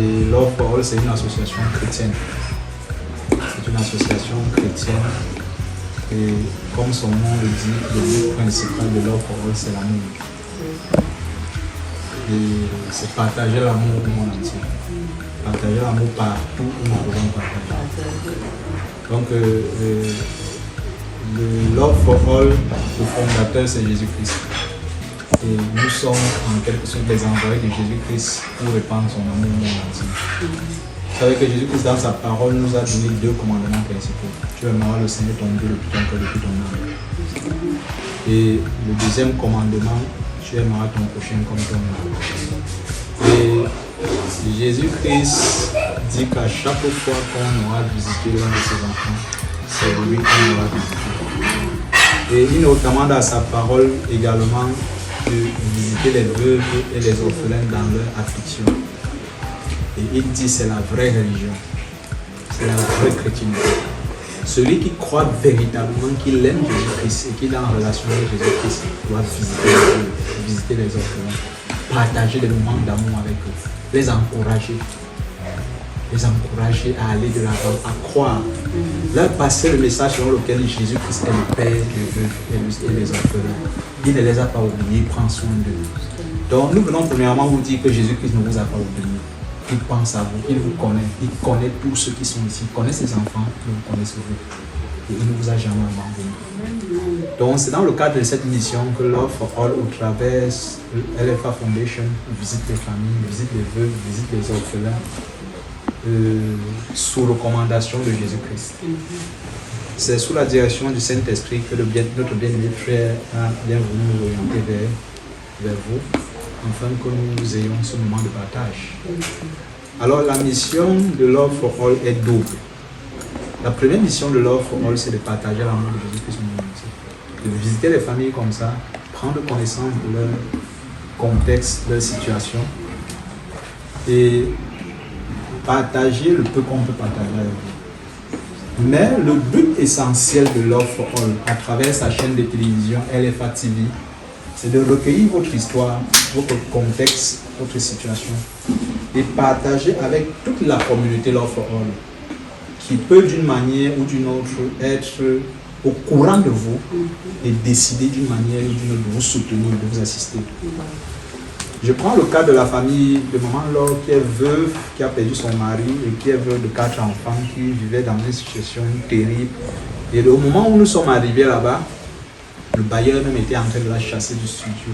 Et Love for All, c'est une association chrétienne. C'est une association chrétienne. Et comme son nom le dit, le but principal de Love for All, c'est l'amour. Et c'est partager l'amour au monde entier. Partager l'amour partout où nous pouvons partager. Donc, le Love for All, le fondateur, c'est Jésus-Christ. Et nous sommes en quelque sorte des envoyés de Jésus-Christ pour répandre son amour au monde entier. Vous savez que Jésus-Christ, dans sa parole, nous a donné 2 commandements principaux. Tu aimeras le Seigneur ton Dieu de tout ton cœur, de toute ton âme. Et le deuxième commandement, tu aimeras ton prochain comme toi-même. Et Jésus-Christ dit qu'à chaque fois qu'on aura visité l'un de ses enfants, c'est lui qu'on aura visité. Et il nous recommande à sa parole également de visiter les veuves et les orphelins dans leur affliction. Et il dit c'est la vraie religion, c'est la vraie chrétienté. Celui qui croit véritablement qu'il aime Jésus-Christ et qu'il est en relation avec Jésus-Christ doit visiter les orphelins, partager des moments d'amour avec eux, les encourager à aller de l'avant, à croire, leur passer le message selon lequel Jésus-Christ est le Père des veuves et des orphelins. Il ne les a pas oubliés, il prend soin d'eux. Donc nous venons premièrement vous dire que Jésus-Christ ne vous a pas oublié. Il pense à vous, il vous connaît, il connaît tous ceux qui sont ici, il connaît ses enfants, il vous connaît vous. Et il ne vous a jamais abandonné. Donc c'est dans le cadre de cette mission que Love for All, au travers LFA Foundation, visite les familles, visite les veuves, visite les orphelins, sous recommandation de Jésus-Christ. C'est sous la direction du Saint-Esprit que notre bien-aimé frère a bien voulu nous orienter vers vous, afin que nous ayons ce moment de partage. Alors la mission de Love for All est double. La première mission de Love for All, c'est de partager l'amour de Jésus-Christ au monde entier. De visiter les familles comme ça, prendre connaissance de leur contexte, de leur situation, et partager le peu qu'on peut partager avec vous. Mais le but essentiel de Love for All, à travers sa chaîne de télévision LFA TV, c'est de recueillir votre histoire, votre contexte, votre situation, et partager avec toute la communauté Love for All, qui peut d'une manière ou d'une autre être au courant de vous et décider d'une manière ou d'une autre de vous soutenir, de vous assister. Je prends le cas de la famille de maman Laure qui est veuve, qui a perdu son mari et qui est veuve de 4 enfants, qui vivait dans une situation terrible. Et au moment où nous sommes arrivés là-bas, le bailleur même était en train de la chasser du studio.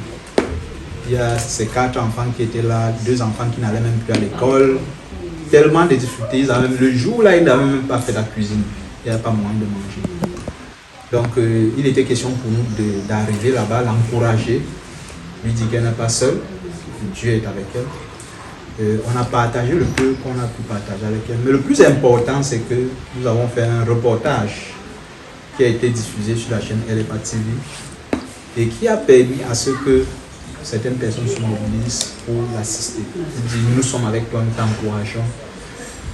Il y a ces 4 enfants qui étaient là, 2 enfants qui n'allaient même plus à l'école. Tellement de difficultés, le jour là, ils n'avaient même pas fait la cuisine. Il n'y avait pas moyen de manger. Donc il était question pour nous d'arriver là-bas, l'encourager, lui dire qu'elle n'est pas seule. Dieu est avec elle. On a partagé le peu qu'on a pu partager avec elle. Mais le plus important, c'est que nous avons fait un reportage qui a été diffusé sur la chaîne LFA TV et qui a permis à ce que certaines personnes se mobilisent pour l'assister. Nous sommes avec toi, nous t'encourageons.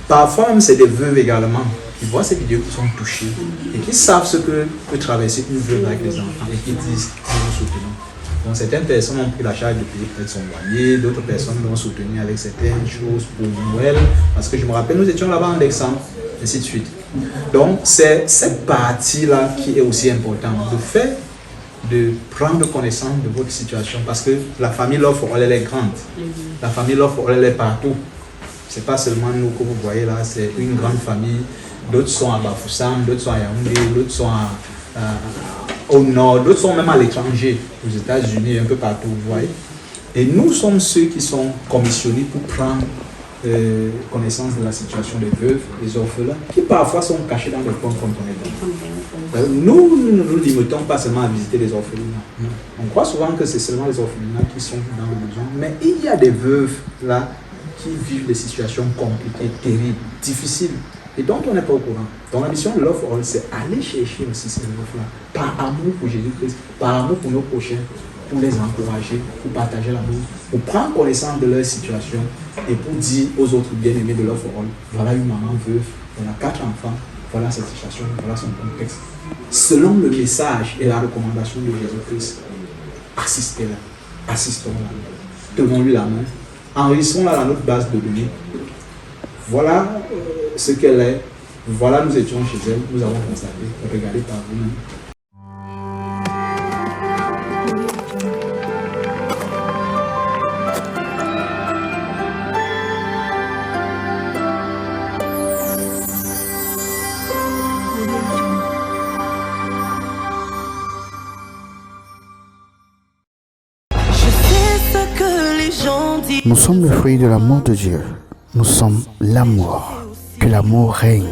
Parfois même c'est des veuves également qui voient ces vidéos, qui sont touchées et qui savent ce que peut traverser une veuve avec des enfants et qui disent nous nous soutenons. Donc certaines personnes ont pris la charge de payer peut-être son loyer, d'autres personnes l'ont soutenu avec certaines choses pour Noël, parce que je me rappelle, nous étions là-bas en décembre, ainsi de suite. Donc c'est cette partie-là qui est aussi importante, le fait de prendre connaissance de votre situation, parce que la famille Love for All, elle est grande, la famille Love for All, elle est partout. C'est pas seulement nous que vous voyez là, c'est une grande famille, d'autres sont à Bafoussam, d'autres sont à Yaoundé, d'autres sont au nord, d'autres sont même à l'étranger, aux États-Unis, un peu partout, vous voyez. Et nous sommes ceux qui sont commissionnés pour prendre connaissance de la situation des veuves, des orphelins, qui parfois sont cachés dans des coins quand on est là. Nous ne nous limitons pas seulement à visiter les orphelinats. On croit souvent que c'est seulement les orphelinats qui sont dans le besoin, mais il y a des veuves là qui vivent des situations compliquées, terribles, difficiles, et dont on n'est pas au courant. Donc la mission de Love for All, c'est aller chercher aussi ces veuves-là, par amour pour Jésus-Christ, par amour pour nos prochains, pour les encourager, pour partager l'amour, pour prendre connaissance de leur situation et pour dire aux autres bien-aimés de Love for All, voilà une maman veuve, on a 4 enfants, voilà cette situation, voilà son contexte. Selon le message et la recommandation de Jésus-Christ, assistez-la, assistons-la, tenons-lui la main, enregistrons-la dans notre base de données Voilà ce qu'elle est. Voilà, nous étions chez elle, nous avons constaté. Regardez par vous-même. Nous sommes le fruit de l'amour de Dieu. Nous sommes l'amour. Que l'amour règne.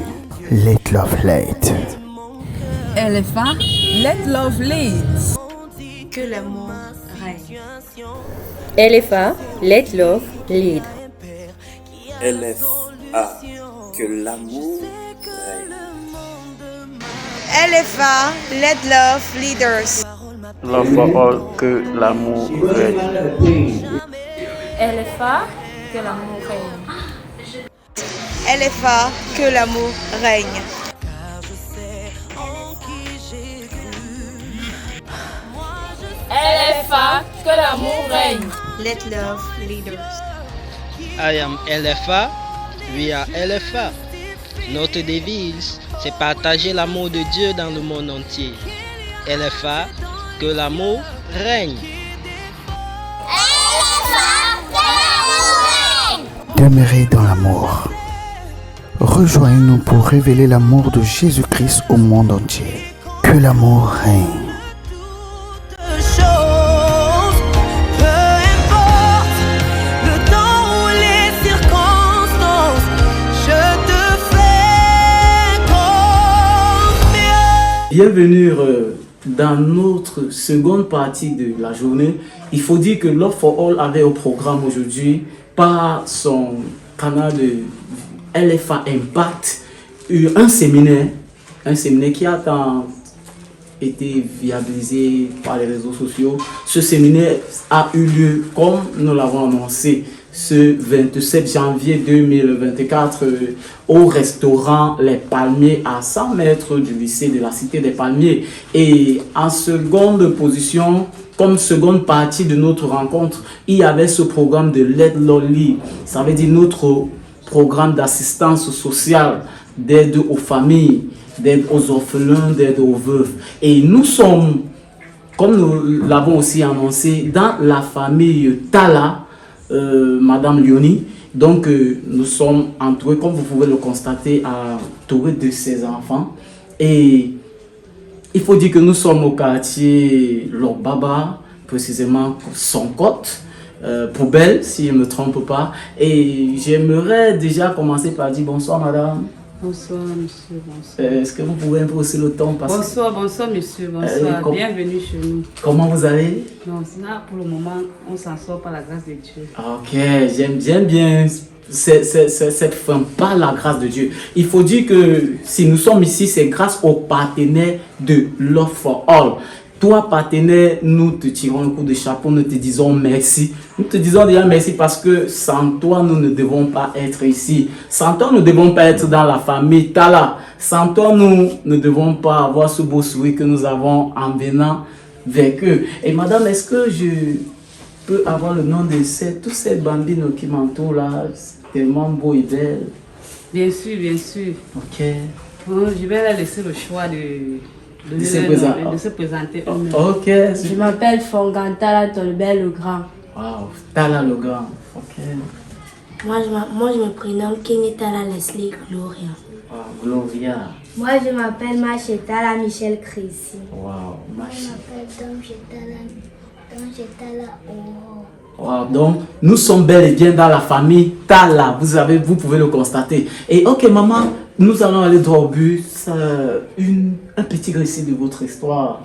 Let love lead. LFA, let love lead. Que l'amour règne. LFA, let love lead. LFA, que l'amour règne. LFA, let love leaders. Love for all, que l'amour règne. LFA, que l'amour règne. LFA, que l'amour règne. LFA, que l'amour règne. Let love leaders. I am LFA, we are LFA. Notre devise, c'est partager l'amour de Dieu dans le monde entier. LFA, que l'amour règne. Demeurer dans l'amour. Rejoignez-nous pour révéler l'amour de Jésus-Christ au monde entier. Que l'amour règne. Bienvenue dans notre seconde partie de la journée. Il faut dire que Love for All avait au programme aujourd'hui par son canal de LFA Impact un séminaire qui a été viabilisé par les réseaux sociaux. Ce séminaire a eu lieu, comme nous l'avons annoncé, ce 27 janvier 2024 au restaurant Les Palmiers à 100 mètres du lycée de la Cité des Palmiers. Et en seconde position, comme seconde partie de notre rencontre, il y avait ce programme de Let Love Lead. Ça veut dire notre programme d'assistance sociale, d'aide aux familles, d'aide aux orphelins, d'aide aux veuves. Et nous sommes, comme nous l'avons aussi annoncé, dans la famille Tala, Madame Léonie. Donc nous sommes entourés, comme vous pouvez le constater, entourés de ses enfants. Et il faut dire que nous sommes au quartier Lobaba, précisément Soncote, Poubelle, si je ne me trompe pas. Et j'aimerais déjà commencer par dire bonsoir madame. Bonsoir monsieur, bonsoir. Est-ce que vous pouvez un peu hausser le ton parce Bonsoir, bonsoir monsieur, bonsoir. Bienvenue chez nous. Comment vous allez? Non, là, pour le moment, on s'en sort par la grâce de Dieu. Ok, j'aime bien cette fin, par la grâce de Dieu. Il faut dire que si nous sommes ici, c'est grâce aux partenaires de Love for All. Toi, partenaire, nous te tirons un coup de chapeau, nous te disons merci. Nous te disons déjà merci parce que sans toi, nous ne devons pas être ici. Sans toi, nous ne devons pas être dans la famille Tala. Sans toi, nous ne devons pas avoir ce beau sourire que nous avons en venant avec eux. Et madame, est-ce que je peux avoir le nom de tous ces bambines qui m'entourent là, tellement beaux et belles? Bien sûr, bien sûr. Ok. Bon, je vais leur laisser le choix de se présenter. Ok. Je m'appelle Fongan Tala Tolbel le Grand. Wow, Tala le Grand. Ok. Moi, je me prénomme Kenny Tala Leslie Gloria. Wow, Gloria. Moi, je m'appelle Maché Tala Michel Chrissy. Wow, Maché. Je m'appelle Dom Tala Oro. Wow, donc, nous sommes bel et bien dans la famille Tala. Vous pouvez le constater. Et ok, maman, nous allons aller droit au but. Un petit récit de votre histoire.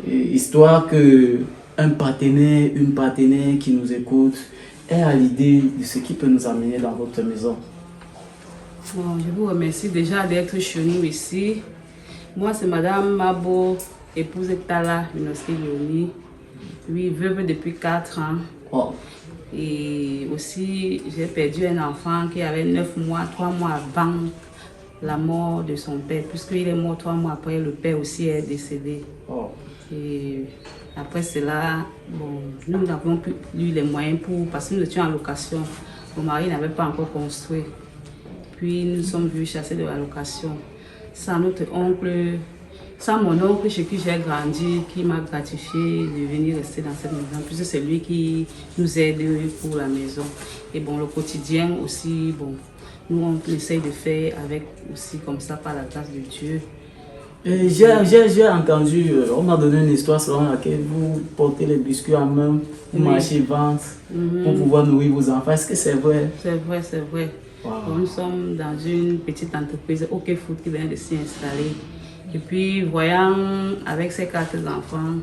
Histoire que un partenaire, une partenaire qui nous écoute ait à l'idée de ce qui peut nous amener dans votre maison. Bon, je vous remercie déjà d'être chez nous ici. Moi, c'est Madame Mabo, épouse de Tala Léonie. Oui, veuve depuis 4 ans. Oh. Et aussi, j'ai perdu un enfant qui avait 9 mois, 3 mois avant la mort de son père. Puisqu'il est mort 3 mois après, le père aussi est décédé. Oh. Et après cela, bon, nous n'avons plus eu les moyens parce que nous étions en location. Mon mari n'avait pas encore construit. puis nous sommes venus chasser de la location. Sans notre oncle, sans mon oncle chez qui j'ai grandi, qui m'a gratifié de venir rester dans cette maison, puisque c'est lui qui nous aide pour la maison. Et bon, le quotidien aussi, bon, nous on essaye de faire avec aussi comme ça par la grâce de Dieu. J'ai entendu, on m'a donné une histoire selon laquelle vous portez les biscuits en main, vous marchez vente pour pouvoir nourrir vos enfants. Est-ce que c'est vrai? C'est vrai, c'est vrai. Wow. Nous sommes dans une petite entreprise, OK Food, qui vient de s'y installer. Et puis, voyant avec ces 4 enfants,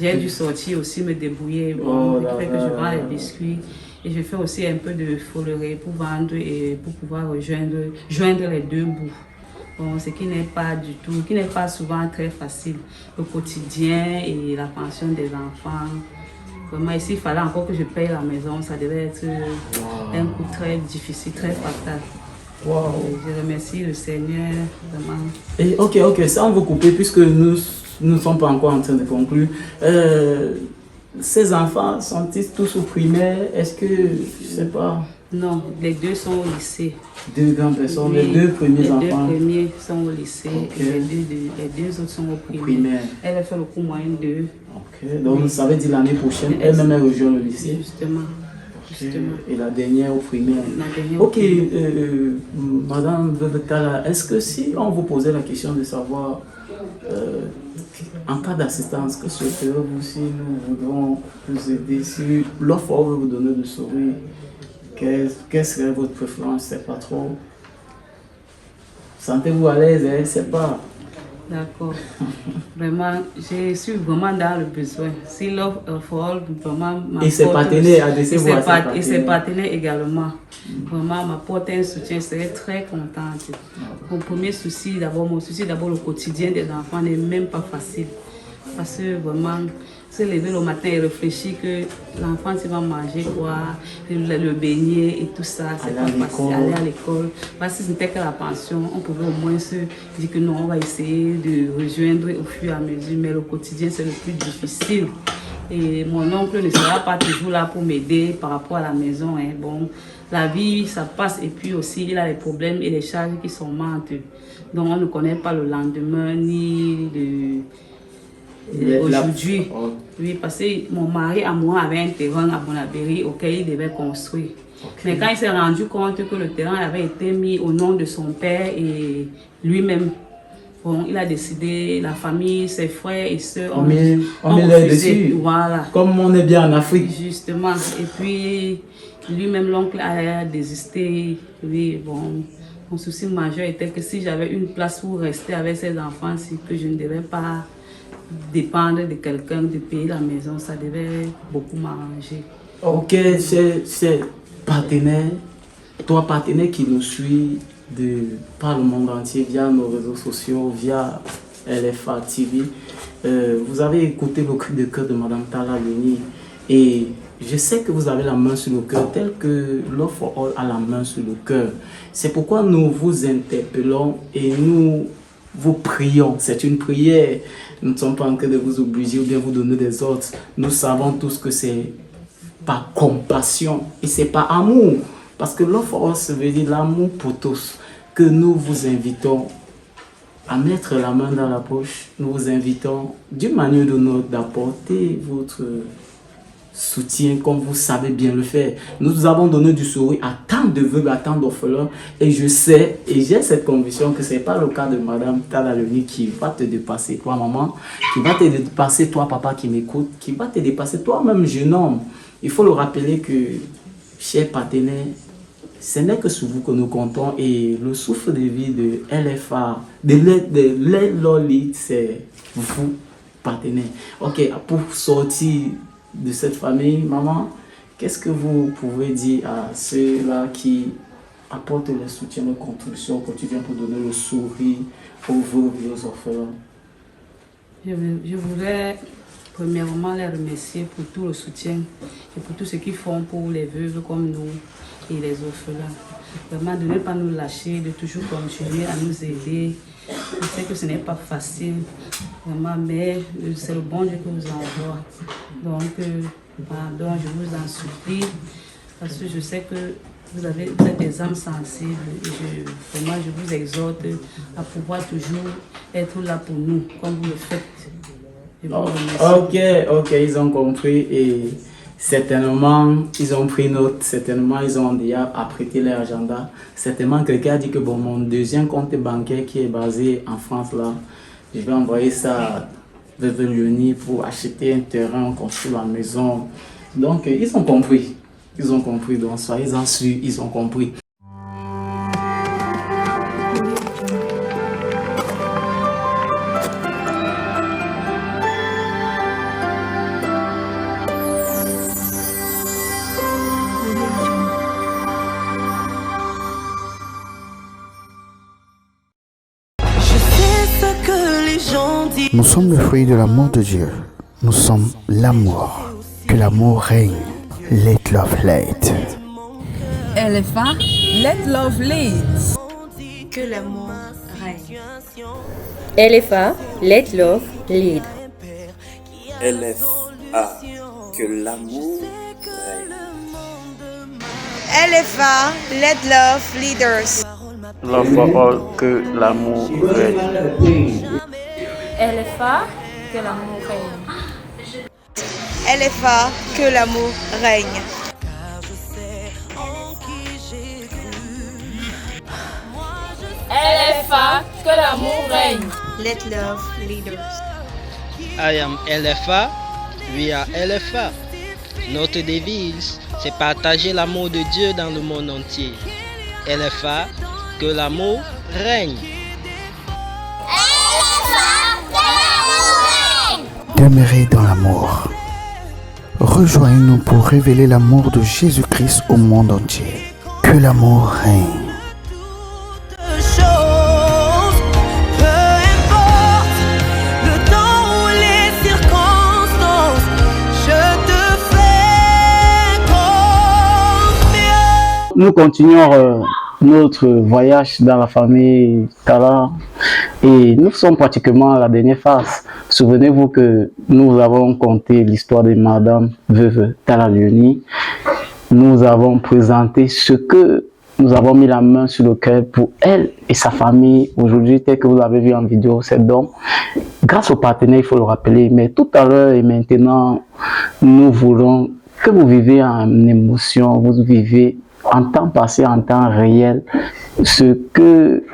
j'ai dû sortir aussi me débrouiller. Bon, fait que je vends les biscuits. Et je fais aussi un peu de folerie pour vendre et pour pouvoir joindre les 2 bouts. Bon, ce qui n'est pas du tout, qui n'est pas souvent très facile. Le quotidien et la pension des enfants. Vraiment, ici, il fallait encore que je paye la maison. Ça devait être un coup très difficile, très fatal. Wow. Je remercie le Seigneur, vraiment. Et ok, ça on va couper puisque nous ne sommes pas encore en train de conclure. Ces enfants sont-ils tous au primaire? Est-ce que, je sais pas... Non, les 2 sont au lycée. 2 grandes personnes, les 2 premiers enfants. Les 2 premiers sont au lycée, et les 2 autres sont au primaire. Elle a fait le cours moyen 2. Ok, donc ça veut dire l'année prochaine, elle-même elle rejoint le lycée. Justement. Et la dernière au primaire. Ok, Madame Vedekala, est-ce que si on vous posait la question de savoir, en cas d'assistance, que souhaiterez-vous si nous voudrons vous aider, si l'offre veut vous donner de sourire, quelle serait votre préférence? C'est pas trop. Sentez-vous à l'aise, hein? C'est pas. D'accord. Vraiment, je suis vraiment dans le besoin. Si l'offre vraiment et ses partenaires, et ses partenaires également. Vraiment, m'apporte un soutien, je serais très contente. Mon premier souci, mon souci d'abord, le quotidien des enfants n'est même pas facile. Parce que vraiment, se lever le matin et réfléchir que l'enfant va manger quoi, le beignet et tout ça, c'est pas facile. Aller à l'école. Parce que si c'était que la pension, on pouvait au moins se dire que non, on va essayer de rejoindre au fur et à mesure, mais le quotidien c'est le plus difficile. Et mon oncle ne sera pas toujours là pour m'aider par rapport à la maison. Hein. Bon, la vie, ça passe et puis aussi il a les problèmes et les charges qui sont montes. Donc on ne connaît pas le lendemain ni aujourd'hui. Oui, parce que mon mari à moi avait un terrain à Bonabéry auquel il devait construire. Mais quand il s'est rendu compte que le terrain avait été mis au nom de son père et lui-même, bon, il a décidé, la famille, ses frères et sœurs on met dessus. Voilà. Comme on est bien en Afrique. Justement. Et puis, lui-même, l'oncle a désisté. Oui, bon, mon souci majeur était que si j'avais une place pour rester avec ses enfants, c'est que je ne devais pas dépendre de quelqu'un de payer la maison, ça devait beaucoup m'arranger. Ok, c'est partenaire, toi partenaire qui nous suit par le monde entier via nos réseaux sociaux, via LFA TV, vous avez écouté le cri de cœur de Madame Talla Leni et je sais que vous avez la main sur le cœur, tel que Love for All a la main sur le cœur. C'est pourquoi nous vous interpellons et nous vous prions. C'est une prière. Nous ne sommes pas en train de vous obliger ou bien vous donner des ordres. Nous savons tous que c'est par compassion et c'est par amour. Parce que Love for All, ça veut dire l'amour pour tous. Que nous vous invitons à mettre la main dans la poche. Nous vous invitons d'une manière ou d'une autre d'apporter votre soutien comme vous savez bien le faire. Nous avons donné du sourire à tant de veuves, à tant d'orphelins et je sais et j'ai cette conviction que ce n'est pas le cas de Madame Talla Leni qui va te dépasser, toi maman, qui va te dépasser, toi papa qui m'écoute, qui va te dépasser toi-même jeune homme. Il faut le rappeler que, chers partenaires, ce n'est que sur vous que nous comptons et le souffle de vie de LFA, de l'Elolite, c'est vous, partenaires. Ok, pour sortir de cette famille, maman, qu'est-ce que vous pouvez dire à ceux-là qui apportent le soutien, la contribution au quotidien pour donner le sourire aux veuves et aux orphelins? Je voudrais premièrement les remercier pour tout le soutien et pour tout ce qu'ils font pour les veuves comme nous et les orphelins. Vraiment de ne pas nous lâcher, de toujours continuer à nous aider. Je sais que ce n'est pas facile, vraiment, mais c'est le bon Dieu que vous envoie. Donc, pardon, je vous en supplie, parce que je sais que Vous êtes des âmes sensibles et vraiment je vous exhorte à pouvoir toujours être là pour nous, comme vous le faites. Ok, ils ont compris et certainement ils ont pris note, certainement ils ont déjà apprêté leur agenda. Certainement quelqu'un a dit que bon, mon deuxième compte bancaire qui est basé en France là, je vais envoyer ça vers Lyonnais pour acheter un terrain, construire la maison. Donc ils ont compris, donc soyez-en sûrs, ils ont compris. Nous sommes le fruit de l'amour de Dieu. Nous sommes l'amour. Que l'amour règne. Let love lead. LFA, let love lead. Que l'amour règne. LFA, let love lead. LFA, que l'amour règne. LFA, let love leaders. Love for all, que l'amour règne. LFA, que l'amour règne. LFA, que l'amour règne. LFA, que l'amour règne. Let love leaders. I am LFA, we are LFA. Notre devise, c'est partager l'amour de Dieu dans le monde entier. LFA, que l'amour règne. Demeurer dans l'amour. Rejoignez-nous pour révéler l'amour de Jésus-Christ au monde entier. Que l'amour règne. Nous continuons notre voyage dans la famille Tala et nous sommes pratiquement à la dernière phase. Souvenez-vous que nous avons conté l'histoire de Madame Veuve Tala Lyonnais. Nous avons présenté ce que nous avons mis la main sur le cœur pour elle et sa famille. Aujourd'hui, tel que vous l'avez vu en vidéo, c'est donc grâce aux partenaires, il faut le rappeler. Mais tout à l'heure et maintenant, nous voulons que vous vivez en émotion, vous vivez en temps passé, en temps réel, ce que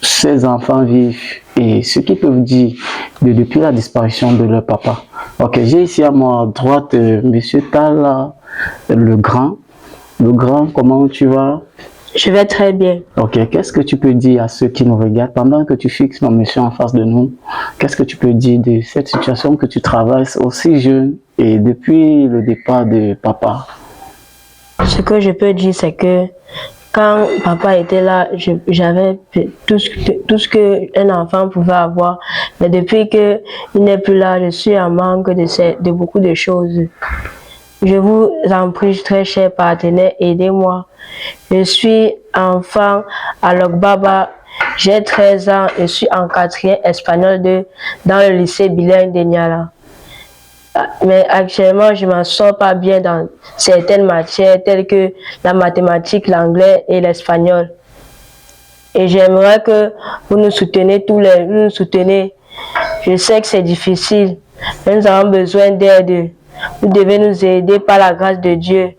ces enfants vivent et ce qu'ils peuvent dire depuis la disparition de leur papa. Ok, j'ai ici à ma droite Monsieur Tala, le grand. Le grand, comment tu vas? Je vais très bien. Ok, qu'est-ce que tu peux dire à ceux qui nous regardent pendant que tu fixes mon monsieur en face de nous? Qu'est-ce que tu peux dire de cette situation que tu traverses aussi jeune et depuis le départ de papa? Ce que je peux dire, c'est que quand papa était là, j'avais tout ce qu'un enfant pouvait avoir. Mais depuis qu'il n'est plus là, je suis en manque de beaucoup de choses. Je vous en prie, très chers partenaires, aidez-moi. Je suis enfant à Lokbaba, j'ai 13 ans, je suis en 4e espagnol dans le lycée bilingue de Niala. Mais actuellement, je ne m'en sors pas bien dans certaines matières telles que la mathématique, l'anglais et l'espagnol. Et j'aimerais que vous nous souteniez vous nous soutenez. Je sais que c'est difficile, mais nous avons besoin d'aide. Vous devez nous aider par la grâce de Dieu.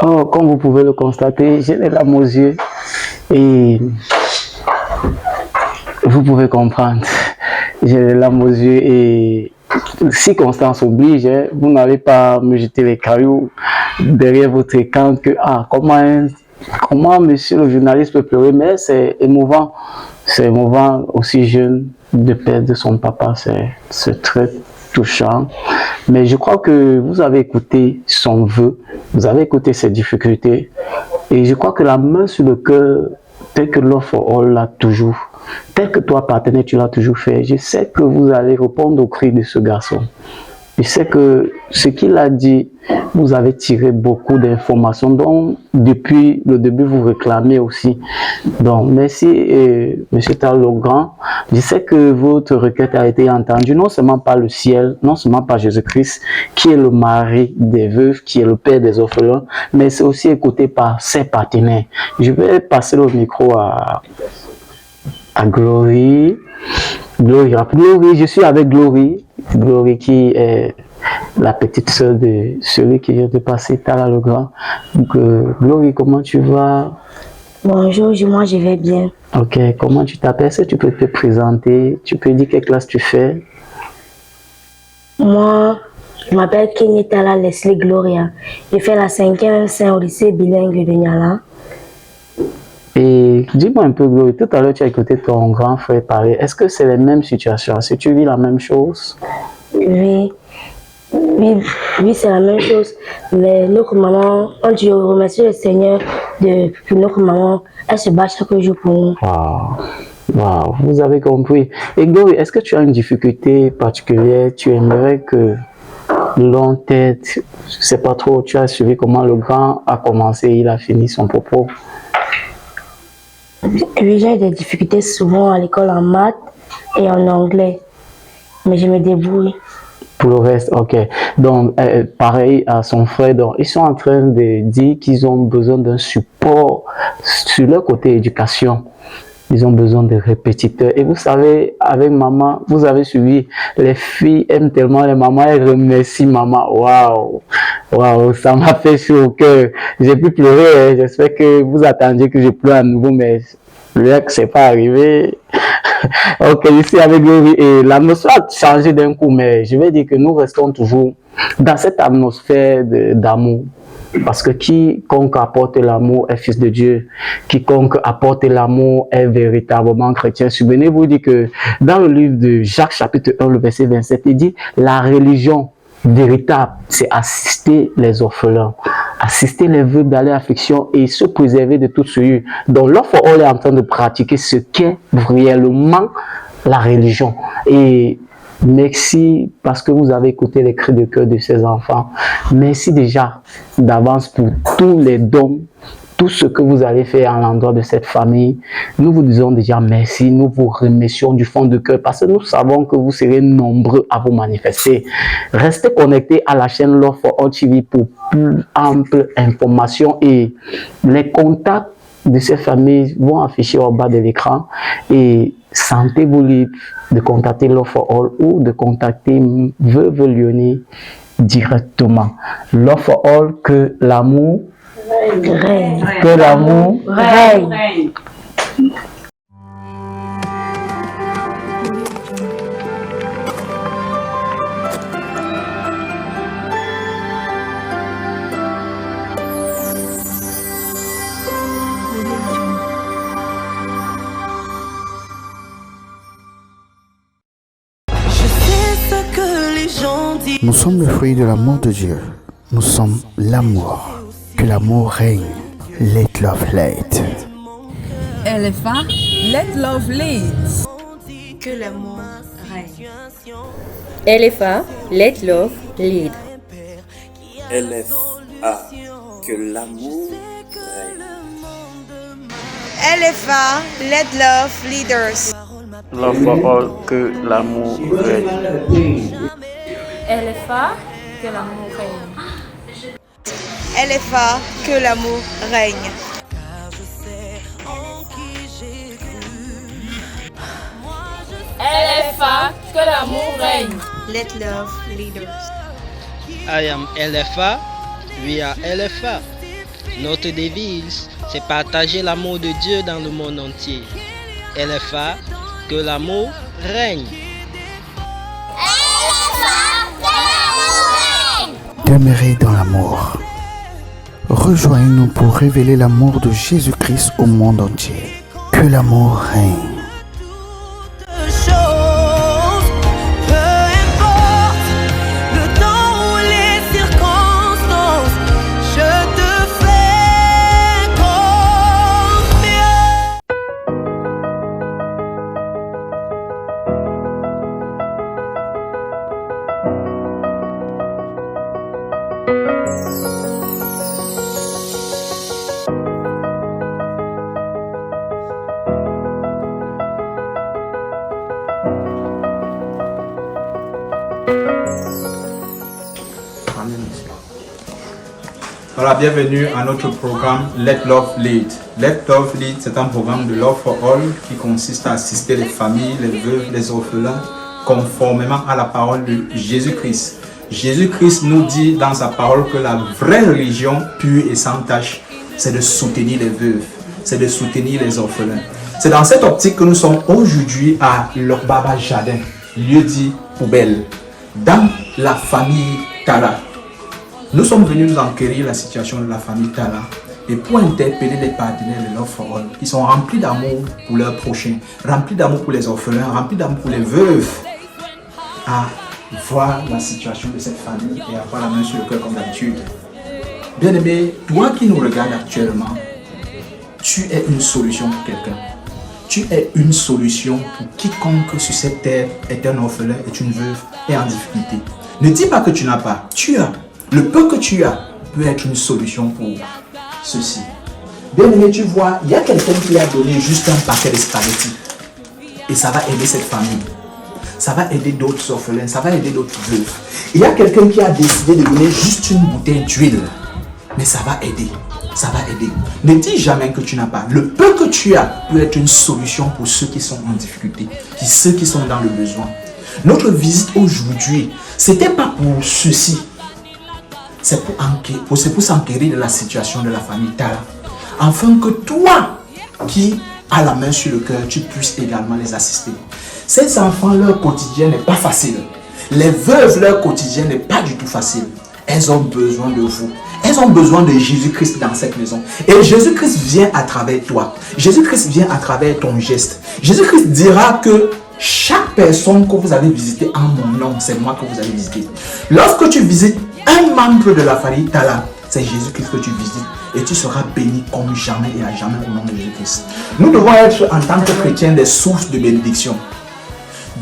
Oh, comme vous pouvez le constater, j'ai les larmes aux yeux et vous pouvez comprendre. J'ai les larmes aux yeux et circonstances oblige, vous n'allez pas me jeter les cailloux derrière votre écran que comment monsieur le journaliste peut pleurer, mais c'est émouvant aussi jeune de perdre son papa, c'est très touchant. Mais je crois que vous avez écouté son vœu, vous avez écouté ses difficultés et je crois que la main sur le cœur, tel que Love for All l'a toujours, tel que toi partenaire tu l'as toujours fait, je sais que vous allez répondre au cri de ce garçon Je sais que ce qu'il a dit, vous avez tiré beaucoup d'informations, donc depuis le début, vous réclamez aussi. Donc, merci, M. Tallegrand. Je sais que votre requête a été entendue, non seulement par le ciel, non seulement par Jésus-Christ, qui est le mari des veuves, qui est le père des orphelins, mais c'est aussi écouté par ses partenaires. Je vais passer le micro à Glory. Glory, je suis avec Glory. Glory qui est la petite sœur de celui qui vient de passer, Tallegrand. Donc, Glory, comment tu vas? Bonjour, moi je vais bien. Ok, comment tu t'appelles? Est-ce que tu peux te présenter? Tu peux dire quelle classe tu fais? Moi, je m'appelle Kenyetala Leslie Gloria. Je fais la 5e au lycée bilingue de Niala. Et dis-moi un peu, Glory, tout à l'heure tu as écouté ton grand frère parler. Est-ce que c'est les mêmes situations? Est-ce que tu vis la même chose? Oui, c'est la même chose. Mais notre maman, on dit remercie le Seigneur pour notre maman. Elle se bat chaque jour pour nous. Wow, vous avez compris. Et Glory, est-ce que tu as une difficulté particulière? Tu aimerais que l'on t'aide? Je ne sais pas trop, tu as suivi comment le grand a commencé, il a fini son propos. Oui, j'ai des difficultés souvent à l'école en maths et en anglais, mais je me débrouille. Pour le reste, ok. Donc, pareil à son frère, donc, ils sont en train de dire qu'ils ont besoin d'un support sur leur côté éducation. Ils ont besoin de répétiteurs. Et vous savez, avec maman, vous avez suivi, les filles aiment tellement les mamans, elles remercient maman. Waouh! Waouh, ça m'a fait chaud au cœur. J'ai pu pleurer, hein. J'espère que vous attendiez que je pleure à nouveau, mais le c'est pas arrivé. Ok, ici avec Glory, et l'atmosphère a changé d'un coup, mais je vais dire que nous restons toujours dans cette atmosphère d'amour. Parce que quiconque apporte l'amour est fils de Dieu. Quiconque apporte l'amour est véritablement chrétien. Souvenez-vous, dit que dans le livre de Jacques chapitre 1, le verset 27, il dit la religion véritable, c'est assister les orphelins, assister les veuves dans leur affliction et se préserver de toute souillure. Donc l'offre on est en train de pratiquer ce qu'est réellement la religion. Et merci parce que vous avez écouté les cris de cœur de ces enfants. Merci déjà d'avance pour tous les dons, tout ce que vous allez faire à l'endroit de cette famille. Nous vous disons déjà merci, nous vous remercions du fond de cœur parce que nous savons que vous serez nombreux à vous manifester. Restez connectés à la chaîne Love for All TV pour plus ample information et les contacts de ces familles vont afficher au bas de l'écran et sentez-vous libre de contacter Love for All ou de contacter Veuve Léonie directement. Love for All, que l'amour règne. Que l'amour règne. Nous sommes le fruit de l'amour de Dieu. Nous sommes l'amour. Que l'amour règne. Let love lead. LFA, let love lead. Que l'amour règne. LFA, let love lead. LFA, que l'amour règne. LFA, let love leaders. Love for all, que l'amour règne. LFA, que l'amour règne. LFA, que l'amour règne. LFA, que l'amour règne. Let love leaders. I am LFA, we are LFA. Notre devise, c'est partager l'amour de Dieu dans le monde entier. LFA, que l'amour règne. Demeurer dans l'amour. Rejoignez-nous pour révéler l'amour de Jésus-Christ au monde entier. Que l'amour règne. Voilà, bienvenue à notre programme Let Love Lead. Let Love Lead, c'est un programme de Love for All qui consiste à assister les familles, les veuves, les orphelins, conformément à la parole de Jésus-Christ. Jésus-Christ nous dit dans sa parole que la vraie religion pure et sans tache, c'est de soutenir les veuves, c'est de soutenir les orphelins. C'est dans cette optique que nous sommes aujourd'hui à Lorbaba Jardin, lieu dit poubelle, dans la famille Tala. Nous sommes venus nous enquérir la situation de la famille Tala et pour interpeller les partenaires de Love for All qui sont remplis d'amour pour leurs prochains, remplis d'amour pour les orphelins, remplis d'amour pour les veuves, à voir la situation de cette famille et avoir la main sur le cœur comme d'habitude. Bien-aimé, toi qui nous regardes actuellement, tu es une solution pour quelqu'un. Tu es une solution pour quiconque sur cette terre est un orphelin, est une veuve et en difficulté. Ne dis pas que tu n'as pas, tu as. Le peu que tu as peut être une solution pour ceci. Bien-aimé, tu vois, il y a quelqu'un qui a donné juste un paquet de spaghettis. Et ça va aider cette famille. Ça va aider d'autres orphelins, ça va aider d'autres veuves. Il y a quelqu'un qui a décidé de donner juste une bouteille d'huile. Mais ça va aider. Ça va aider. Ne dis jamais que tu n'as pas. Le peu que tu as peut être une solution pour ceux qui sont en difficulté, ceux qui sont dans le besoin. Notre visite aujourd'hui, ce n'était pas pour ceci. C'est pour s'enquérir de la situation de la famille Tala. Afin que toi, qui as la main sur le cœur, tu puisses également les assister. Ces enfants, leur quotidien n'est pas facile. Les veuves, leur quotidien n'est pas du tout facile. Elles ont besoin de vous. Elles ont besoin de Jésus-Christ dans cette maison. Et Jésus-Christ vient à travers toi. Jésus-Christ vient à travers ton geste. Jésus-Christ dira que chaque personne que vous avez visitée en mon nom, c'est moi que vous allez visiter. Lorsque tu visites un membre de la famille Tala, c'est Jésus-Christ que tu visites et tu seras béni comme jamais et à jamais au nom de Jésus-Christ. Nous devons être en tant que chrétiens des sources de bénédiction.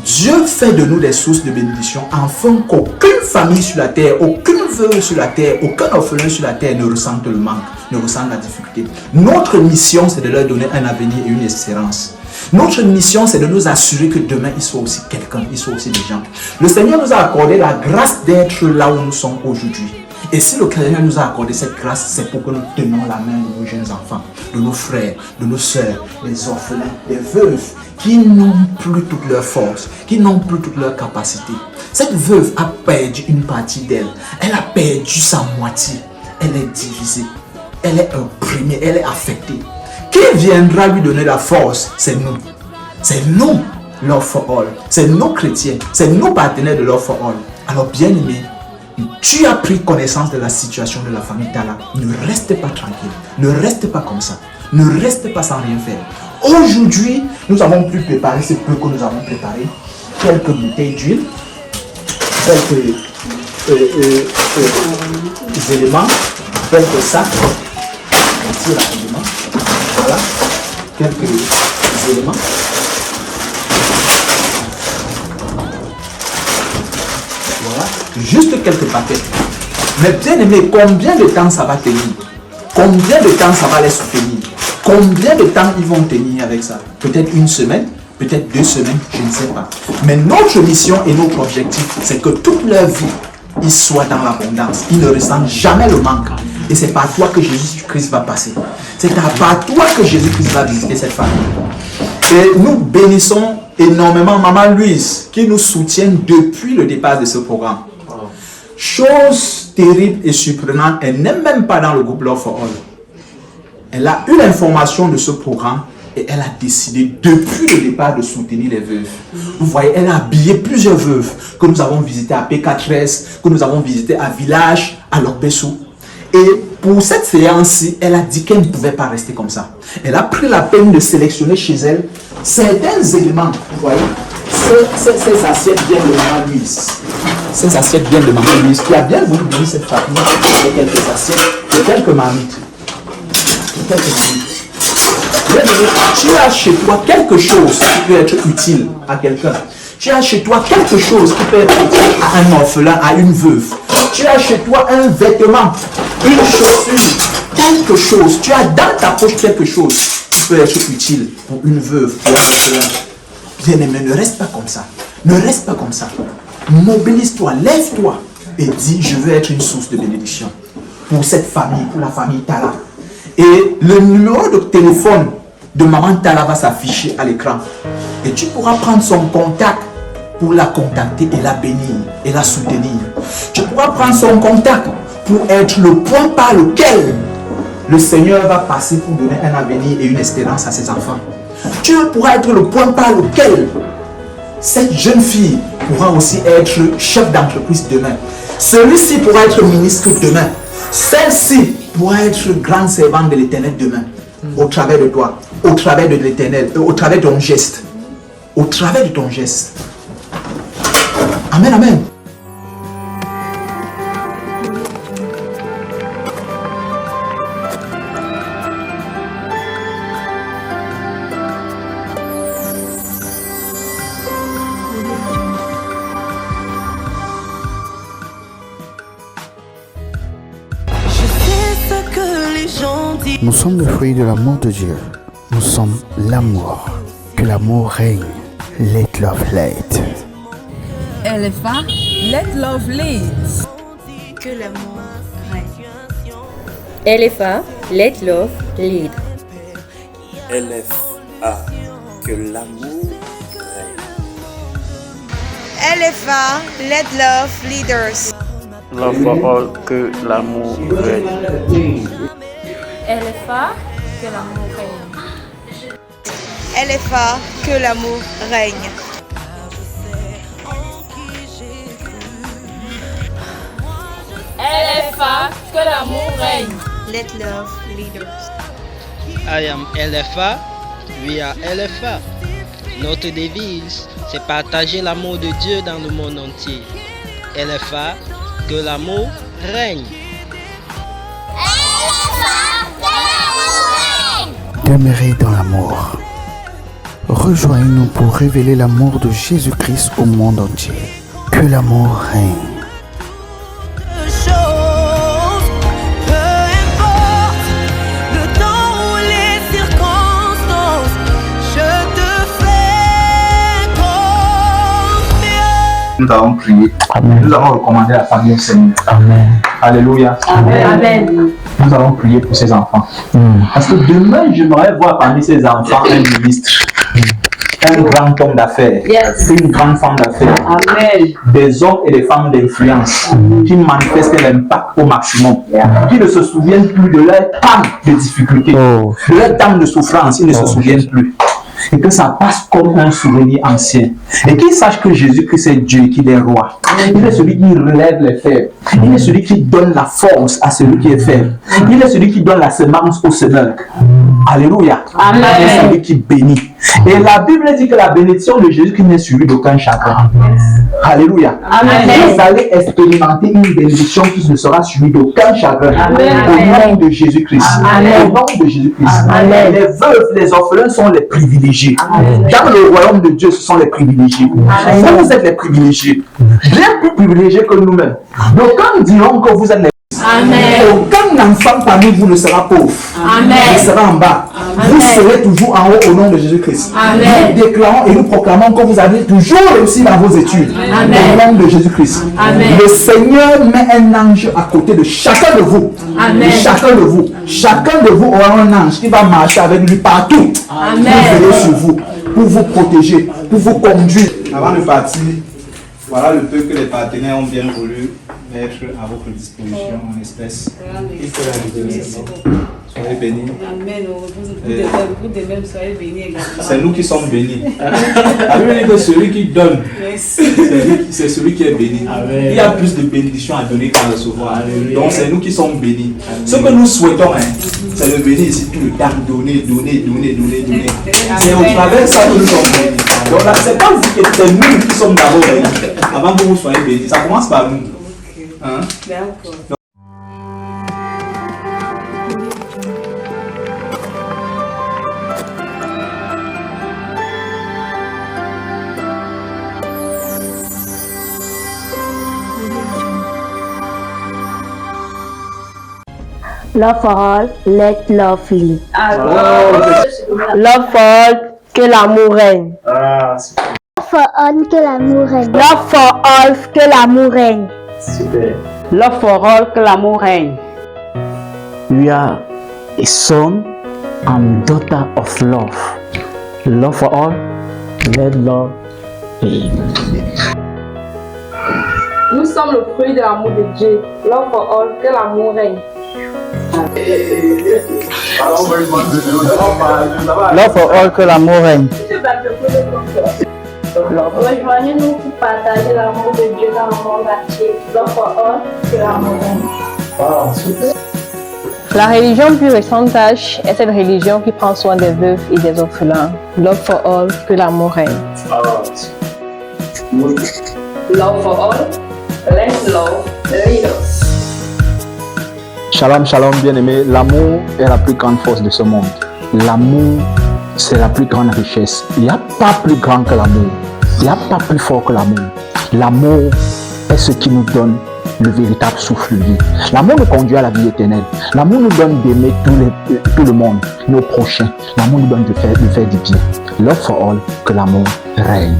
Dieu fait de nous des sources de bénédiction afin qu'aucune famille sur la terre, aucune veuve sur la terre, aucun orphelin sur la terre ne ressente le manque, ne ressente la difficulté. Notre mission, c'est de leur donner un avenir et une espérance. Notre mission, c'est de nous assurer que demain, ils soient aussi quelqu'un, ils soient aussi des gens. Le Seigneur nous a accordé la grâce d'être là où nous sommes aujourd'hui. Et si le Seigneur nous a accordé cette grâce, c'est pour que nous tenions la main de nos jeunes enfants, de nos frères, de nos sœurs, des orphelins, des veuves, qui n'ont plus toute leur force, qui n'ont plus toute leur capacité. Cette veuve a perdu une partie d'elle. Elle a perdu sa moitié. Elle est divisée. Elle est opprimée. Elle est affectée. Qui viendra lui donner la force? C'est nous. C'est nous, Love for All. C'est nos chrétiens. C'est nos partenaires de Love for All. Alors, bien-aimé, tu as pris connaissance de la situation de la famille Tala. Ne reste pas tranquille. Ne reste pas comme ça. Ne reste pas sans rien faire. Aujourd'hui, nous avons pu préparer ce peu que nous avons préparé. Quelques bouteilles d'huile, quelques éléments, quelques sacs. Ici, rapidement. Voilà. Quelques éléments. Voilà. Juste quelques paquets. Mais bien aimé, combien de temps ça va tenir? Combien de temps ça va les soutenir? Combien de temps ils vont tenir avec ça? Peut-être une semaine, peut-être 2 semaines, je ne sais pas. Mais notre mission et notre objectif, c'est que toute leur vie, ils soient dans l'abondance. Ils ne ressentent jamais le manque. Et c'est par toi que Jésus-Christ va passer. C'est par toi que Jésus-Christ va visiter cette famille. Et nous bénissons énormément Maman Louise, qui nous soutient depuis le départ de ce programme. Chose terrible et surprenante, elle n'est même pas dans le groupe Love for All. Elle a eu l'information de ce programme et elle a décidé depuis le départ de soutenir les veuves. Vous voyez, elle a habillé plusieurs veuves que nous avons visitées à PK13, que nous avons visitées à Village, à Lokbessou. Et pour cette séance-ci, elle a dit qu'elle ne pouvait pas rester comme ça. Elle a pris la peine de sélectionner chez elle certains éléments. Vous voyez, ces assiettes viennent de Maman Louise. Ces assiettes viennent de Maman Louise qui a bien voulu donner cette famille de quelques assiettes, de quelques marmites. Tu as chez toi quelque chose qui peut être utile à quelqu'un. Tu as chez toi quelque chose qui peut être utile à un orphelin, à une veuve. Tu as chez toi un vêtement, une chaussure, quelque chose. Tu as dans ta poche quelque chose qui peut être utile pour une veuve, pour un orphelin. Bien-aimé, ne reste pas comme ça. Ne reste pas comme ça. Mobilise-toi, lève-toi et dis, je veux être une source de bénédiction. pour cette famille, pour la famille Tala. Et le numéro de téléphone de maman Tala va s'afficher à l'écran. Et tu pourras prendre son contact pour la contacter et la bénir et la soutenir. Tu pourras prendre son contact pour être le point par lequel le Seigneur va passer pour donner un avenir et une espérance à ses enfants. Tu pourras être le point par lequel cette jeune fille pourra aussi être chef d'entreprise demain. Celui-ci pourra être ministre demain. Celle-ci pourra être grand servant de l'Éternel demain. Au travers de toi, au travers de l'Éternel, au travers de ton geste. Au travers de ton geste. Amen, amen. Nous sommes le fruit de l'amour de Dieu. Nous sommes l'amour. Que l'amour règne. Let love lead. LFA, let love lead. Que l'amour règne. LFA, let love lead. LFA, que l'amour règne. LFA, let love leaders. Love for all, que l'amour règne. LFA, que l'amour règne. LFA, que l'amour règne. LFA, que l'amour règne. Let love leaders. I am LFA, we are LFA. Notre devise, c'est partager l'amour de Dieu dans le monde entier. LFA, que l'amour règne. Demeurer dans l'amour. Rejoignez-nous pour révéler l'amour de Jésus-Christ au monde entier. Que l'amour règne. Nous avons prié. Amen. Nous avons recommandé la famille au Seigneur. Amen. Alléluia. Amen. Amen. Nous allons prier pour ces enfants. Parce que demain, j'aimerais voir parmi ces enfants un ministre, un grand homme d'affaires, une grande femme d'affaires, des hommes et des femmes d'influence qui manifestent l'impact au maximum, qui ne se souviennent plus de leur temps de difficulté, de leur temps de souffrance, ils ne se souviennent plus. Et que ça passe comme un souvenir ancien. Et qu'ils sachent que Jésus-Christ est Dieu, qu'il est roi. Il est celui qui relève les faibles. Il est celui qui donne la force à celui qui est faible. Il est celui qui donne la semence au semeur. Alléluia. Amen. Il est celui qui bénit. Et la Bible dit que la bénédiction de Jésus-Christ n'est suivie d'aucun chagrin. Alléluia. Amen. Vous allez expérimenter une bénédiction qui ne sera suivie d'aucun chagrin. Au nom de Jésus-Christ. Au nom de Jésus-Christ. Les veuves, les orphelins sont les privilégiés. Dans le royaume de Dieu, ce sont les privilégiés. Vous êtes les privilégiés. Bien plus privilégiés que nous-mêmes. Donc quand nous dirons que vous êtes les aucun enfant parmi vous ne sera pauvre. Amen. Il sera en bas. Amen. Vous serez toujours en haut au nom de Jésus-Christ. Nous déclarons et nous proclamons que vous allez toujours réussir dans vos études. Amen. Au nom de Jésus-Christ. Le Seigneur met un ange à côté de chacun de vous. Amen. De chacun de vous. Chacun de vous aura un ange qui va marcher avec lui partout. Amen. Pour veiller sur vous, pour vous protéger, pour vous conduire. Avant de partir, voilà le peu que les partenaires ont bien voulu mettre à votre disposition en espèces. Il faut la libérer. Soyez bénis. Amen. Vous de même, soyez bénis également. C'est nous qui sommes bénis. La Bible dit que celui qui donne, c'est celui qui est béni. Amen. Il y a plus de bénédictions à donner qu'à recevoir. Amen. Donc c'est nous qui sommes bénis. Amen. Ce que nous souhaitons, c'est de bénir ici tout le temps. Donner. C'est au travers de ça que nous sommes bénis. Donc là, c'est pas vous qui êtes, c'est nous qui sommes d'abord bénis. Avant que vous soyez bénis. Ça commence par nous. Hein? D'accord. Love for all, let love lead. Love for all, que l'amour règne. Love for all, que l'amour règne. Love for all, que l'amour règne. Super. Love for all, que l'amour règne. We are a son and daughter of love. Love for all, let love reign. Nous sommes le fruit de l'amour de Dieu. Love for all, que l'amour règne. Love for all, que l'amour règne. Rejoignez-nous pour partager l'amour de Dieu dans le monde entier. Love for all, que l'amour règne. La religion plus récente d'âge est cette religion qui prend soin des veuves et des orphelins. Love for all, que l'amour règne. Love for all, let love lead us. Shalom, shalom, bien-aimés. L'amour est la plus grande force de ce monde. L'amour, c'est la plus grande richesse. Il n'y a pas plus grand que l'amour. Il n'y a pas plus fort que l'amour. L'amour est ce qui nous donne le véritable souffle de vie. L'amour nous conduit à la vie éternelle. L'amour nous donne d'aimer tout le monde, nos prochains. L'amour nous donne de faire du bien. Love for all, que l'amour règne.